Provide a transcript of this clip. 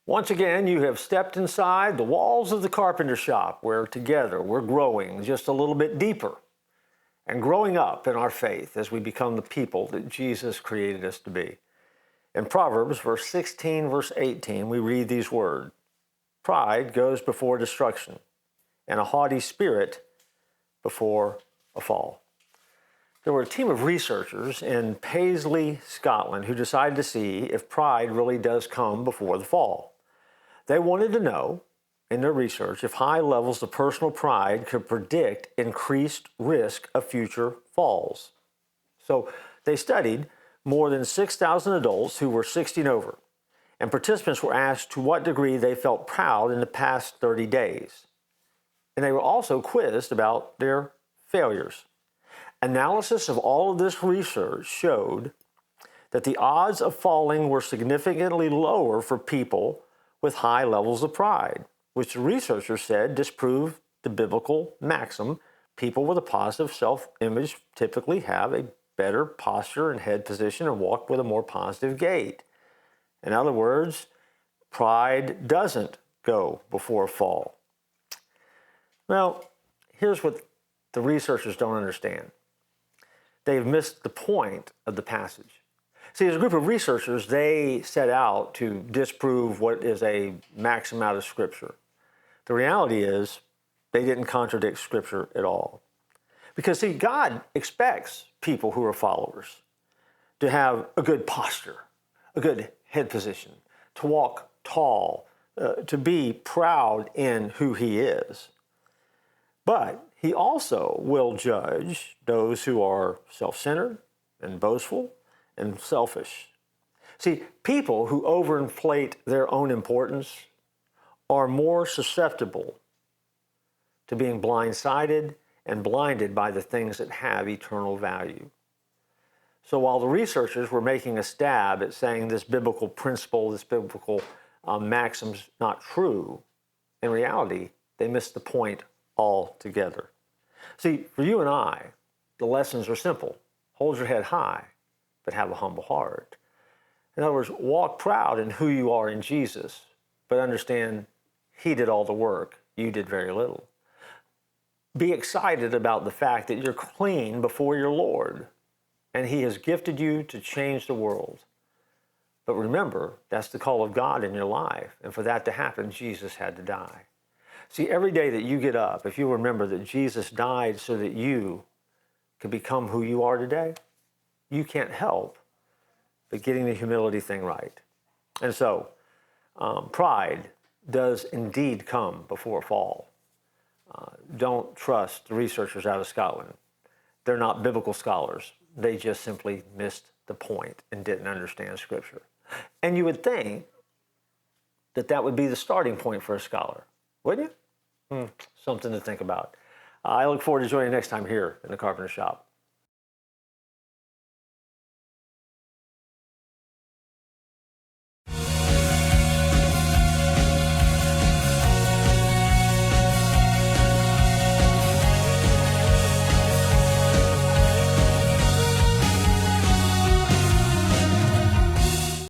Once again, you have stepped inside the walls of the Carpenter Shop, where together we're growing just a little bit deeper and growing up in our faith as we become the people that Jesus created us to be. In Proverbs, verse 16, verse 18, we read these words: "Pride goes before destruction, and a haughty spirit before a fall." There were a team of researchers in Paisley, Scotland, who decided to see if pride really does come before the fall. They wanted to know, in their research, if high levels of personal pride could predict increased risk of future falls. So they studied more than 6,000 adults who were 60 and over, and participants were asked to what degree they felt proud in the past 30 days. And they were also quizzed about their failures. Analysis of all of this research showed that the odds of falling were significantly lower for people with high levels of pride, which the researchers said disproved the biblical maxim: people with a positive self-image typically have a better posture and head position and walk with a more positive gait. In other words, pride doesn't go before a fall. Well, here's what the researchers don't understand. They've missed the point of the passage. See, as a group of researchers, they set out to disprove what is a maxim out of Scripture. The reality is they didn't contradict Scripture at all. Because, see, God expects people who are followers to have a good posture, a good head position, to walk tall, to be proud in who He is. But He also will judge those who are self-centered and boastful and selfish. See, people who overinflate their own importance are more susceptible to being blindsided and blinded by the things that have eternal value. So while the researchers were making a stab at saying this biblical principle, this biblical maxim's not true, in reality, they missed the point altogether. See, for you and I, the lessons are simple. Hold your head high, but have a humble heart. In other words, walk proud in who you are in Jesus, but understand He did all the work. You did very little. Be excited about the fact that you're clean before your Lord, and He has gifted you to change the world. But remember, that's the call of God in your life, and for that to happen, Jesus had to die. See, every day that you get up, if you remember that Jesus died so that you could become who you are today, you can't help but getting the humility thing right. And so, pride does indeed come before a fall. Don't trust the researchers out of Scotland. They're not biblical scholars. They just simply missed the point and didn't understand Scripture. And you would think that that would be the starting point for a scholar, wouldn't you? Something to think about. I look forward to joining you next time here in the Carpenter Shop.